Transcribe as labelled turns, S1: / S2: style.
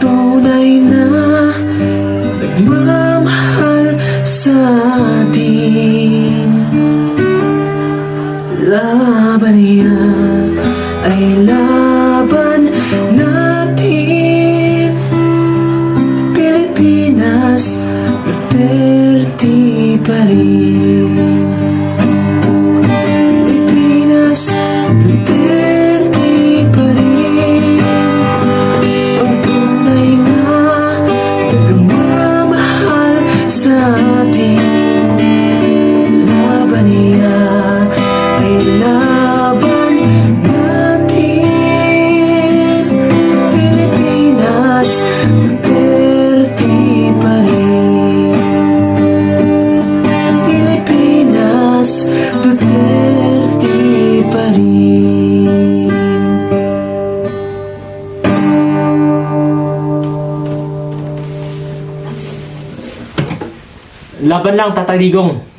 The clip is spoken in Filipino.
S1: tunay na nagmamahal sa atin. Laban niya ay laban natin. Pilipinas, Duterte pa rin. Pilipinas, Duterte pa rin. Ang tunay na nagmamahal sa atin. Laban niya ay laban natin. Pilipinas, Duterte pa rin. Pilipinas, Duterte pa rin.
S2: Laban lang, Tatay Digong.